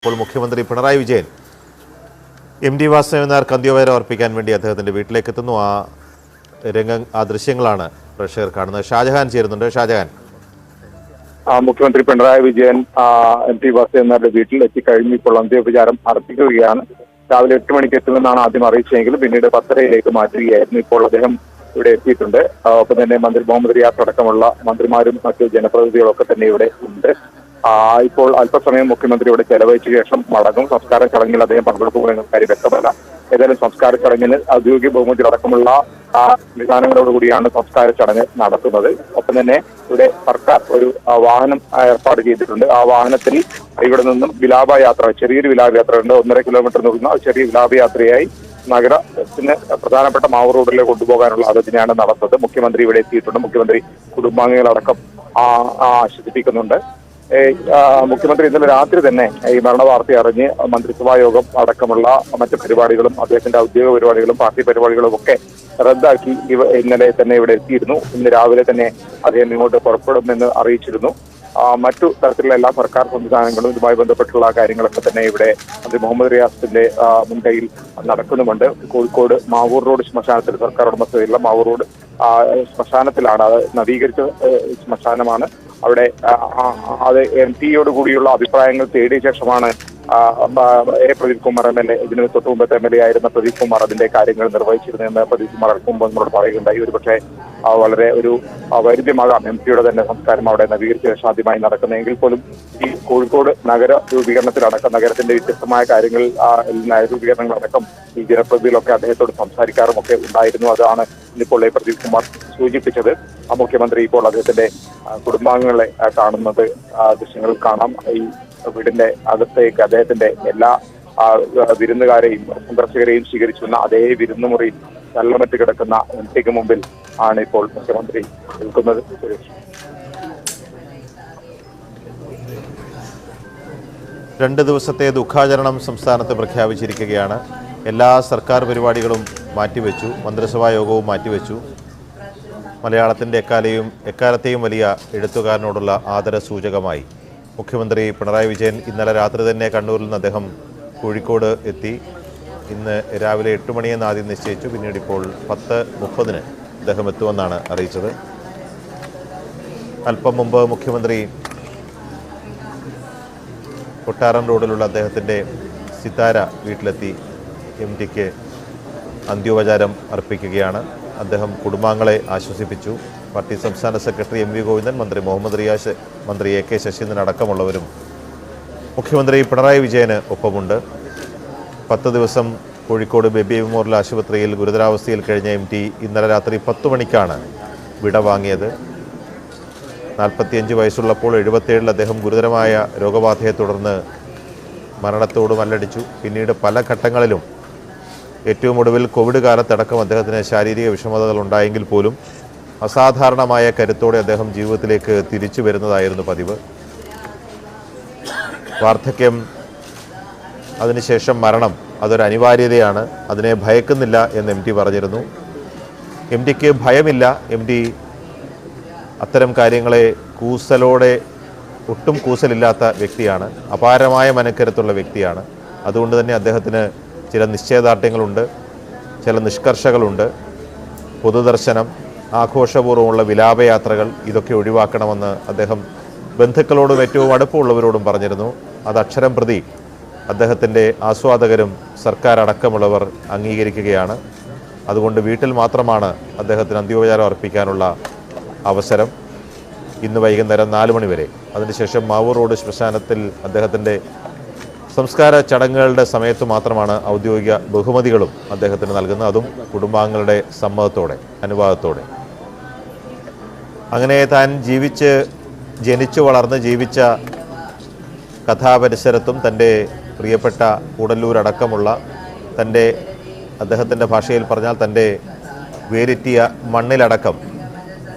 ഇപ്പോൾ മുഖ്യമന്ത്രി പിണറായി വിജയൻ എം.ടി. വാസുദേവൻ നായർക്ക് അന്ത്യോപചാരം അർപ്പിക്കാൻ വേണ്ടി അദ്ദേഹത്തിൻ്റെ വീട്ടിലേക്ക് എത്തുന്നു. ആ ദൃശ്യങ്ങളാണ് പ്രേക്ഷകർ കാണുന്നത്. ഷാജഹാൻ ചേരുന്നുണ്ട്. ഷാജഹാൻ, മുഖ്യമന്ത്രി പിണറായി വിജയൻ എം.ടി. വാസുദേവൻ നായരുടെ വീട്ടിൽ എത്തിക്കഴിഞ്ഞ് ഇപ്പോൾ അന്ത്യോപചാരം അർപ്പിക്കുകയാണ്. രാവിലെ 8 മണിക്ക് എത്തുമെന്നാണ് ആദ്യം അറിയിച്ചെങ്കിലും പിന്നീട് 10:30 മാറ്റുകയായിരുന്നു. ഇപ്പോൾ അദ്ദേഹം ഇവിടെ എത്തിയിട്ടുണ്ട്. ഒപ്പം തന്നെ മന്ത്രി മുഹമ്മദ് റിയാസ് അടക്കമുള്ള മന്ത്രിമാരും മറ്റു ജനപ്രതിനിധികളൊക്കെ തന്നെ ഇവിടെ ഉണ്ട്. ഇപ്പോൾ അല്പസമയം മുഖ്യമന്ത്രി ഇവിടെ ചെലവഴിച്ച ശേഷം മടങ്ങും. സംസ്കാര ചടങ്ങിൽ അദ്ദേഹം പങ്കെടുക്കുമെന്ന കാര്യം വ്യക്തമല്ല. ഏതായാലും സംസ്കാര ചടങ്ങിന് ഔദ്യോഗിക ബഹുമതികളടക്കമുള്ള സംവിധാനങ്ങളോടുകൂടിയാണ് സംസ്കാര ചടങ്ങ് നടത്തുന്നത്. ഒപ്പം തന്നെ ഇവിടെ സർക്കാർ ഒരു വാഹനം ഏർപ്പാട് ചെയ്തിട്ടുണ്ട്. ആ വാഹനത്തിൽ ഇവിടെ നിന്നും വിലാപയാത്ര, ചെറിയൊരു വിലാപയാത്ര ഉണ്ട്, 1.5 കിലോമീറ്റർ നീളുന്ന ചെറിയ വിലാപയാത്രയായി നഗരത്തിന് പ്രധാനപ്പെട്ട മാവൂർ റോഡിലേക്ക് കൊണ്ടുപോകാനുള്ള ആലോചനയാണ് നടന്നത്. മുഖ്യമന്ത്രി ഇവിടെ എത്തിയിട്ടുണ്ട്. മുഖ്യമന്ത്രി കുടുംബാംഗങ്ങളടക്കം ആശ്വസിപ്പിക്കുന്നുണ്ട്. മുഖ്യമന്ത്രി ഇന്നലെ രാത്രി തന്നെ ഈ മരണവാർത്ത അറിഞ്ഞ് മന്ത്രിസഭാ യോഗം അടക്കമുള്ള മറ്റ് പരിപാടികളും അദ്ദേഹത്തിന്റെ ഔദ്യോഗിക പരിപാടികളും പാർട്ടി പരിപാടികളും ഒക്കെ റദ്ദാക്കി ഇന്നലെ തന്നെ ഇവിടെ എത്തിയിരുന്നു. ഇന്ന് രാവിലെ തന്നെ അദ്ദേഹം ഇങ്ങോട്ട് പുറപ്പെടുമെന്ന് അറിയിച്ചിരുന്നു. മറ്റു തരത്തിലുള്ള എല്ലാ സർക്കാർ സംവിധാനങ്ങളും ഇതുമായി ബന്ധപ്പെട്ടുള്ള കാര്യങ്ങളൊക്കെ തന്നെ ഇവിടെ മന്ത്രി മുഹമ്മദ് റിയാസിന്റെ മുൻകൈയിൽ നടക്കുന്നുമുണ്ട്. കോഴിക്കോട് മാവൂർ റോഡ് ശ്മശാനത്തിൽ, സർക്കാർ ഉടമസ്ഥതയിലുള്ള മാവൂർ റോഡ് ശ്മശാനത്തിലാണ്. അത് നവീകരിച്ച ശ്മശാനമാണ്. അവിടെ അത് എം.ടിയോട് കൂടിയുള്ള അഭിപ്രായങ്ങൾ തേടിയ ശേഷമാണ് പ്രദീപ് കുമാർ MLA, ഇതിന് തൊട്ട് മുമ്പത്തെ MLA ആയിരുന്ന പ്രദീപ് കുമാർ അതിന്റെ കാര്യങ്ങൾ നിർവഹിച്ചിരുന്നതെന്ന് പ്രദീപ് കുമാർ മുമ്പ് നമ്മളോട് പറയുകയുണ്ടായി. ഒരുപക്ഷെ വളരെ ഒരു വൈരുദ്ധ്യമാകാം എം.ടിയുടെ തന്നെ സംസ്കാരം അവിടെ നവീകരിച്ച ശേഷം ആദ്യമായി നടക്കുന്നതെങ്കിൽ പോലും ഈ കോഴിക്കോട് നഗര രൂപീകരണത്തിലടക്കം നഗരത്തിന്റെ വ്യത്യസ്തമായ കാര്യങ്ങൾ രൂപീകരണങ്ങളടക്കം ഈ ജനപ്രതിനിധികളൊക്കെ അദ്ദേഹത്തോട് സംസാരിക്കാറുമൊക്കെ ഉണ്ടായിരുന്നു. അതാണ് ഇന്നിപ്പോൾ പ്രദീപ് കുമാർ സൂചിപ്പിച്ചത്. മുഖ്യമന്ത്രി ഇപ്പോൾ അദ്ദേഹത്തിന്റെ കുടുംബാംഗങ്ങളെ കാണുന്നത് ദൃശ്യങ്ങൾ കാണാം. ഈ വീടിന്റെ അകത്തേക്ക് അദ്ദേഹത്തിന്റെ എല്ലാ വിരുന്നുകാരെയും സന്ദർശകരെയും സ്വീകരിച്ചുന്ന അതേ വിരുന്നുമുറിയിൽ ചല്ലമറ്റ് കിടക്കുന്ന എം.ടിക്ക് മുമ്പിൽ ആണ് ഇപ്പോൾ മുഖ്യമന്ത്രി നിൽക്കുന്നത്. 2 ദിവസത്തെ ദുഃഖാചരണം സംസ്ഥാനത്ത് പ്രഖ്യാപിച്ചിരിക്കുകയാണ്. എല്ലാ സർക്കാർ പരിപാടികളും മാറ്റിവെച്ചു. മന്ത്രിസഭാ യോഗവും മാറ്റിവെച്ചു. മലയാളത്തിൻ്റെ എക്കാലത്തെയും വലിയ എഴുത്തുകാരനോടുള്ള ആദര സൂചകമായി മുഖ്യമന്ത്രി പിണറായി വിജയൻ ഇന്നലെ രാത്രി തന്നെ കണ്ണൂരിൽ നിന്ന് അദ്ദേഹം കോഴിക്കോട് എത്തി. ഇന്ന് രാവിലെ 8 മണിയെന്ന് ആദ്യം നിശ്ചയിച്ചു. പിന്നീട് ഇപ്പോൾ 10:30 അദ്ദേഹം എത്തുമെന്നാണ് അറിയിച്ചത്. അല്പം മുമ്പ് മുഖ്യമന്ത്രി കൊട്ടാരം റോഡിലുള്ള അദ്ദേഹത്തിൻ്റെ സിതാര വീട്ടിലെത്തി എം.ടിക്ക് അന്ത്യോപചാരം അർപ്പിക്കുകയാണ്. അദ്ദേഹം കുടുംബാംഗങ്ങളെ ആശ്വസിപ്പിച്ചു. പാർട്ടി സംസ്ഥാന സെക്രട്ടറി M.V. ഗോവിന്ദൻ, മന്ത്രി മുഹമ്മദ് റിയാസ്, മന്ത്രി A.K. ശശീന്ദ്രൻ അടക്കമുള്ളവരും മുഖ്യമന്ത്രി പിണറായി വിജയന് ഒപ്പമുണ്ട്. 10 ദിവസം കോഴിക്കോട് ബേബി മെമ്മോറിയൽ ആശുപത്രിയിൽ ഗുരുതരാവസ്ഥയിൽ കഴിഞ്ഞ M.ടി ഇന്നലെ രാത്രി 10 മണിക്കാണ് വിട വാങ്ങിയത്. 45 വയസ്സുള്ളപ്പോൾ 77 അദ്ദേഹം ഗുരുതരമായ രോഗബാധയെ തുടർന്ന് മരണത്തോട് മല്ലടിച്ചു. പിന്നീട് പല ഘട്ടങ്ങളിലും ഏറ്റവും ഒടുവിൽ കോവിഡ് കാലത്തടക്കം അദ്ദേഹത്തിന് ശാരീരിക വിഷമതകൾ ഉണ്ടായെങ്കിൽ പോലും അസാധാരണമായ കരുത്തോടെ അദ്ദേഹം ജീവിതത്തിലേക്ക് തിരിച്ചു വരുന്നതായിരുന്നു പതിവ്. വാർദ്ധക്യം, അതിനുശേഷം മരണം, അതൊരു അനിവാര്യതയാണ്. അതിനെ ഭയക്കുന്നില്ല എന്ന് M.ടി പറഞ്ഞിരുന്നു. M.ടിക്ക് ഭയമില്ല. M.ടി അത്തരം കാര്യങ്ങളെ ഒട്ടും കൂസലില്ലാത്ത വ്യക്തിയാണ്. അപാരമായ മനക്കരുത്തുള്ള വ്യക്തിയാണ്. അതുകൊണ്ട് തന്നെ അദ്ദേഹത്തിന് ചില നിശ്ചയദാർഢ്യങ്ങളുണ്ട്, ചില നിഷ്കർഷകളുണ്ട്. പൊതുദർശനം, ആഘോഷപൂർവ്വമുള്ള വിലാപയാത്രകൾ, ഇതൊക്കെ ഒഴിവാക്കണമെന്ന് അദ്ദേഹം ബന്ധുക്കളോടും ഏറ്റവും അടുപ്പമുള്ളവരോടും പറഞ്ഞിരുന്നു. അത് അക്ഷരം പ്രതി അദ്ദേഹത്തിൻ്റെ ആസ്വാദകരും സർക്കാർ അടക്കമുള്ളവർ അംഗീകരിക്കുകയാണ്. അതുകൊണ്ട് വീട്ടിൽ മാത്രമാണ് അദ്ദേഹത്തിന് അന്ത്യോപചാരം അർപ്പിക്കാനുള്ള അവസരം. ഇന്ന് വൈകുന്നേരം 4 മണി വരെ. അതിനുശേഷം മാവൂർ റോഡ് ശ്മശാനത്തിൽ അദ്ദേഹത്തിൻ്റെ സംസ്കാര ചടങ്ങുകളുടെ സമയത്ത് മാത്രമാണ് ഔദ്യോഗിക ബഹുമതികളും അദ്ദേഹത്തിന് നൽകുന്നത്. അതും കുടുംബാംഗങ്ങളുടെ സമ്മതത്തോടെ, അനുവാദത്തോടെ. അങ്ങനെ താൻ ജനിച്ചു വളർന്ന് ജീവിച്ച കഥാപരിസരത്തും തൻ്റെ പ്രിയപ്പെട്ട കൂടല്ലൂരടക്കമുള്ള അദ്ദേഹത്തിൻ്റെ ഭാഷയിൽ പറഞ്ഞാൽ തൻ്റെ വേരിറ്റിയ മണ്ണിലടക്കം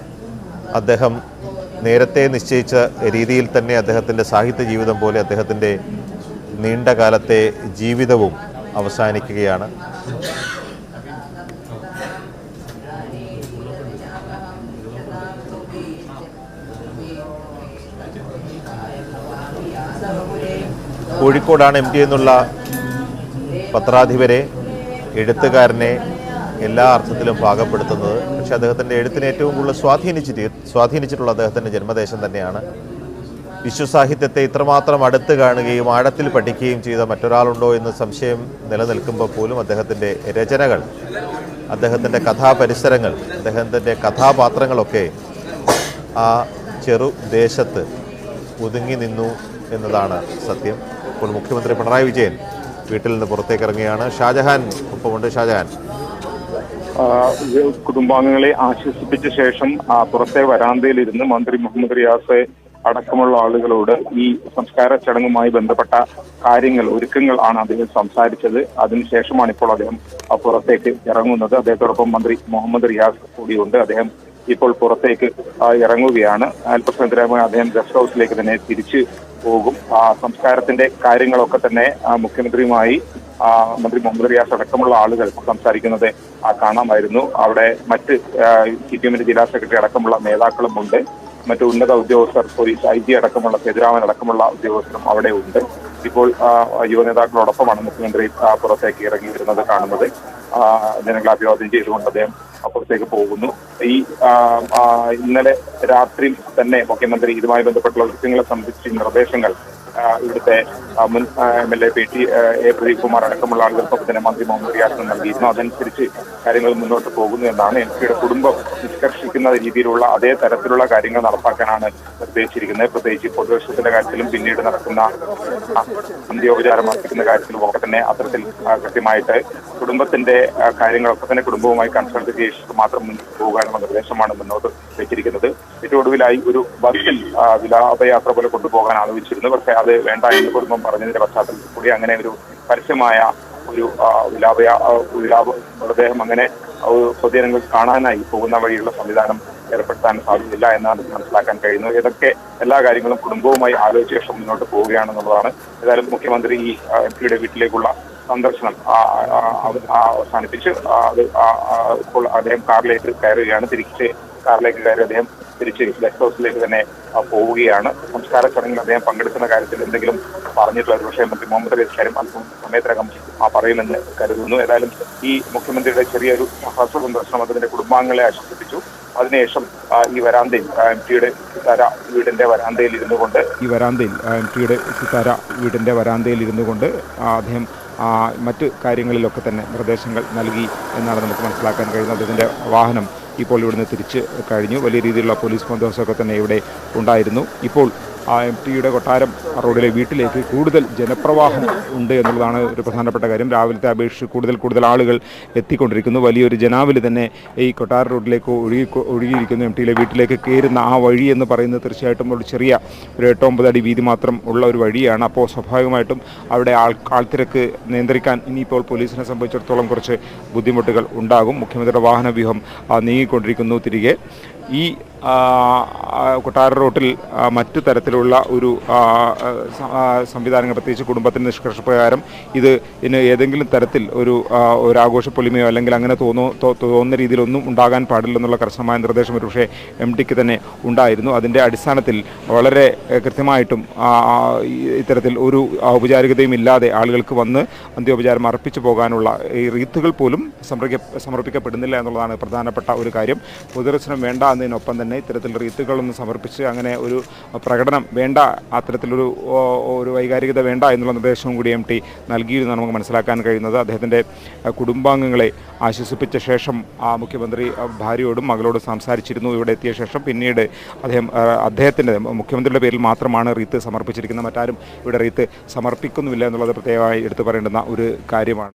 അദ്ദേഹം നേരത്തെ നിശ്ചയിച്ച രീതിയിൽ തന്നെ അദ്ദേഹത്തിൻ്റെ സാഹിത്യ ജീവിതം പോലെ അദ്ദേഹത്തിൻ്റെ നീണ്ട കാലത്തെ ജീവിതവും അവസാനിക്കുകയാണ്. കോഴിക്കോടാണ് MT എന്നുള്ള പത്രാധിപരെ, എഴുത്തുകാരനെ എല്ലാ അർത്ഥത്തിലും പാകപ്പെടുത്തുന്നത്. പക്ഷേ അദ്ദേഹത്തിൻ്റെ എഴുത്തിനെ ഏറ്റവും കൂടുതൽ സ്വാധീനിച്ചിട്ടുള്ള അദ്ദേഹത്തിൻ്റെ ജന്മദേശം തന്നെയാണ്. വിശ്വസാഹിത്യത്തെ ഇത്രമാത്രം അടുത്ത് കാണുകയും ആഴത്തിൽ പഠിക്കുകയും ചെയ്ത മറ്റൊരാളുണ്ടോ എന്ന് സംശയം നിലനിൽക്കുമ്പോൾ പോലും അദ്ദേഹത്തിൻ്റെ രചനകൾ, അദ്ദേഹത്തിൻ്റെ കഥാപരിസരങ്ങൾ, അദ്ദേഹത്തിൻ്റെ കഥാപാത്രങ്ങളൊക്കെ ആ ചെറുദേശത്ത് ഒതുങ്ങി നിന്നു എന്നതാണ് സത്യം. ഇപ്പോൾ മുഖ്യമന്ത്രി പിണറായി വിജയൻ വീട്ടിൽ നിന്ന് പുറത്തേക്ക് ഇറങ്ങുകയാണ്. ഷാജഹാൻ ഒപ്പമുണ്ട്. ഷാജഹാൻ, കുടുംബാംഗങ്ങളെ ആശ്വസിപ്പിച്ച ശേഷം പുറത്തെ വരാന്തയിലിരുന്ന് മന്ത്രി മുഹമ്മദ് റിയാസ് അടക്കമുള്ള ആളുകളോട് ഈ സംസ്കാര ചടങ്ങുമായി ബന്ധപ്പെട്ട കാര്യങ്ങൾ, ഒരുക്കങ്ങൾ ആണ് അദ്ദേഹം സംസാരിച്ചത്. അതിനുശേഷമാണ് ഇപ്പോൾ അദ്ദേഹം പുറത്തേക്ക് ഇറങ്ങുന്നത്. അദ്ദേഹത്തോടൊപ്പം മന്ത്രി മുഹമ്മദ് റിയാസ് കൂടിയുണ്ട്. അദ്ദേഹം ഇപ്പോൾ പുറത്തേക്ക് ഇറങ്ങുകയാണ്. അല്പസമയത്തിനകം അദ്ദേഹം ഗസ്റ്റ് ഹൗസിലേക്ക് തന്നെ തിരിച്ചു പോകും. സംസ്കാരത്തിന്റെ കാര്യങ്ങളൊക്കെ തന്നെ മുഖ്യമന്ത്രിയുമായി മന്ത്രി മുഹമ്മദ് റിയാസ് അടക്കമുള്ള ആളുകൾ സംസാരിക്കുന്നത് കാണാമായിരുന്നു. അവിടെ മറ്റ് CPM ജില്ലാ സെക്രട്ടറി അടക്കമുള്ള നേതാക്കളും ഉണ്ട്. മറ്റു ഉന്നത ഉദ്യോഗസ്ഥർ, പോലീസ് IG അടക്കമുള്ള സേതുരാമൻ അടക്കമുള്ള ഉദ്യോഗസ്ഥരും അവിടെ ഉണ്ട്. ഇപ്പോൾ യുവനേതാക്കളോടൊപ്പമാണ് മുഖ്യമന്ത്രി പുറത്തേക്ക് ഇറങ്ങി വരുന്നത് കാണുന്നത്. ജനങ്ങളെ അഭിവാദ്യം ചെയ്തുകൊണ്ട് അദ്ദേഹം പുറത്തേക്ക് പോകുന്നു. ഈ ഇന്നലെ രാത്രി തന്നെ മുഖ്യമന്ത്രി ഇതുമായി ബന്ധപ്പെട്ടുള്ള വിഷയങ്ങളെ സംബന്ധിച്ച് നിർദ്ദേശങ്ങൾ ഇവിടുത്തെ മുൻ MLA PT പ്രദീപ് കുമാർ അടക്കമുള്ള ആളുകൾക്കൊക്കെ തന്നെ മന്ത്രി മുഹമ്മദ് റിയാസിന് നൽകിയിരുന്നു. അതനുസരിച്ച് കാര്യങ്ങൾ മുന്നോട്ട് പോകുന്നു എന്നാണ്. MPയുടെ കുടുംബം നിഷ്കർഷിക്കുന്ന രീതിയിലുള്ള അതേ തരത്തിലുള്ള കാര്യങ്ങൾ നടപ്പാക്കാനാണ് നിർദ്ദേശിച്ചിരിക്കുന്നത്. പ്രത്യേകിച്ച് പൊതുദർശനത്തിന്റെ കാര്യത്തിലും പിന്നീട് നടക്കുന്ന അന്ത്യോപചാരം അർപ്പിക്കുന്ന കാര്യത്തിലും ഒക്കെ തന്നെ അത്തരത്തിൽ കൃത്യമായിട്ട് കുടുംബത്തിന്റെ കാര്യങ്ങളൊക്കെ തന്നെ കുടുംബവുമായി കൺസൾട്ട് ചെയ്ത് മാത്രം മുന്നോട്ട് പോകാനുള്ള നിർദ്ദേശമാണ് മുന്നോട്ട് വെച്ചിരിക്കുന്നത്. ഏറ്റവും ഒടുവിലായി ഒരു ബസ്സിൽ വിലാപയാത്ര പോലെ കൊണ്ടുപോകാൻ ആലോചിച്ചിരുന്നു. പക്ഷേ അത് വേണ്ട എന്ന് കുടുംബം പറഞ്ഞതിന്റെ പശ്ചാത്തലത്തിൽ കൂടി അങ്ങനെ ഒരു പരസ്യമായ ഒരു മൃതദേഹം അങ്ങനെ പൊതുജനങ്ങൾ കാണാനായി പോകുന്ന വഴിയുള്ള സംവിധാനം ഏർപ്പെടുത്താൻ സാധ്യതയില്ല എന്നാണ് മനസ്സിലാക്കാൻ കഴിയുന്നത്. ഏതൊക്കെ എല്ലാ കാര്യങ്ങളും കുടുംബവുമായി ആലോചിച്ച ശേഷം മുന്നോട്ട് പോവുകയാണെന്നുള്ളതാണ്. ഏതായാലും മുഖ്യമന്ത്രി ഈ MPയുടെ വീട്ടിലേക്കുള്ള സന്ദർശനം അവസാനിപ്പിച്ച് ഇപ്പോൾ അദ്ദേഹം കാറിലേക്ക് കയറുകയാണ്. തിരിച്ച് കാറിലേക്ക് കയറി അദ്ദേഹം തിരിച്ച് ഗസ്റ്റ് ഹൗസിലേക്ക് തന്നെ പോവുകയാണ്. സംസ്കാര ചടങ്ങിൽ അദ്ദേഹം പങ്കെടുക്കുന്ന കാര്യത്തിൽ എന്തെങ്കിലും പറഞ്ഞിട്ടുള്ള ഒരു വിഷയം മന്ത്രി മുഹമ്മദ് റിയാസ് കാര്യം അല്പം സമയത്തിനകം പറയുമെന്ന് കരുതുന്നു. ഏതായാലും ഈ മുഖ്യമന്ത്രിയുടെ ചെറിയൊരു ഹ്രസ്വ സന്ദർശനം അതിന്റെ കുടുംബാംഗങ്ങളെ ആശ്വസിപ്പിച്ചു. അതിനുശേഷം ഈ വരാന്തയിൽ MPയുടെ സിതാര വീടിന്റെ വരാന്തയിൽ ഇരുന്നു കൊണ്ട് അദ്ദേഹം മറ്റ് കാര്യങ്ങളിലൊക്കെ തന്നെ നിർദ്ദേശങ്ങൾ നൽകി എന്നാണ് നമുക്ക് മനസ്സിലാക്കാൻ കഴിയുന്നത്. അദ്ദേഹത്തിൻ്റെ വാഹനം ഇപ്പോൾ ഇവിടുന്ന് തിരിച്ച് കഴിഞ്ഞു. വലിയ രീതിയിലുള്ള പോലീസ് ബന്ധോബസ്തൊക്കെ തന്നെ ഇവിടെ ഉണ്ടായിരുന്നു. ഇപ്പോൾ MPയുടെ കൊട്ടാരം റോഡിലെ വീട്ടിലേക്ക് കൂടുതൽ ജനപ്രവാഹം ഉണ്ട് എന്നുള്ളതാണ് ഒരു പ്രധാനപ്പെട്ട കാര്യം. രാവിലത്തെ അപേക്ഷിച്ച് കൂടുതൽ ആളുകൾ എത്തിക്കൊണ്ടിരിക്കുന്നു. വലിയൊരു ജനാവലി തന്നെ ഈ കൊട്ടാര റോഡിലേക്ക് ഒഴുകിയിരിക്കുന്നു. MPയിലെ വീട്ടിലേക്ക് കയറുന്ന ആ വഴി എന്ന് പറയുന്നത് തീർച്ചയായിട്ടും ഒരു ചെറിയ 8-9 അടി വീതി മാത്രം ഉള്ള ഒരു വഴിയാണ്. അപ്പോൾ സ്വാഭാവികമായിട്ടും അവിടെ ആൾത്തിരക്ക് നിയന്ത്രിക്കാൻ ഇനിയിപ്പോൾ പോലീസിനെ സംബന്ധിച്ചിടത്തോളം കുറച്ച് ബുദ്ധിമുട്ടുകൾ ഉണ്ടാകും. മുഖ്യമന്ത്രിയുടെ വാഹനവ്യൂഹം നീങ്ങിക്കൊണ്ടിരിക്കുന്നു തിരികെ. ഈ കൊട്ടാര റോട്ടിൽ മറ്റു തരത്തിലുള്ള ഒരു സംവിധാനങ്ങൾ, പ്രത്യേകിച്ച് കുടുംബത്തിൻ്റെ നിഷ്കർഷപ്രകാരം ഇതിന് ഏതെങ്കിലും തരത്തിൽ ഒരു ആഘോഷപ്പൊലിമയോ അല്ലെങ്കിൽ അങ്ങനെ തോന്നുന്ന രീതിയിലൊന്നും ഉണ്ടാകാൻ പാടില്ലെന്നുള്ള കർശനമായ നിർദ്ദേശം ഒരുപക്ഷെ MDക്ക് തന്നെ ഉണ്ടായിരുന്നു. അതിൻ്റെ അടിസ്ഥാനത്തിൽ വളരെ കൃത്യമായിട്ടും ഇത്തരത്തിൽ ഒരു ഔപചാരികതയും ഇല്ലാതെ ആളുകൾക്ക് വന്ന് അന്ത്യോപചാരം അർപ്പിച്ചു പോകാനുള്ള ഈ റീത്തുകൾ പോലും സമർപ്പിക്കപ്പെടുന്നില്ല എന്നുള്ളതാണ് പ്രധാനപ്പെട്ട ഒരു കാര്യം. പൊതുദർശനം വേണ്ട എന്നതിനൊപ്പം തന്നെ ഇത്തരത്തിൽ റീത്തുകളൊന്നും സമർപ്പിച്ച് അങ്ങനെ ഒരു പ്രകടനം വേണ്ട, അത്തരത്തിലൊരു വൈകാരികത വേണ്ട എന്നുള്ള നിർദ്ദേശവും കൂടി MT നൽകിയിരുന്നാണ് നമുക്ക് മനസ്സിലാക്കാൻ കഴിയുന്നത്. അദ്ദേഹത്തിൻ്റെ കുടുംബാംഗങ്ങളെ ആശ്വസിപ്പിച്ച ശേഷം മുഖ്യമന്ത്രി ഭാര്യയോടും മകളോടും സംസാരിച്ചിരുന്നു. ഇവിടെ എത്തിയ ശേഷം പിന്നീട് അദ്ദേഹത്തിൻ്റെ മുഖ്യമന്ത്രിയുടെ പേരിൽ മാത്രമാണ് റീത്ത് സമർപ്പിച്ചിരിക്കുന്നത്. മറ്റാരും ഇവിടെ റീത്ത് സമർപ്പിക്കുന്നുമില്ല എന്നുള്ളത് പ്രത്യേകമായി എടുത്തു പറയേണ്ടുന്ന ഒരു കാര്യമാണ്.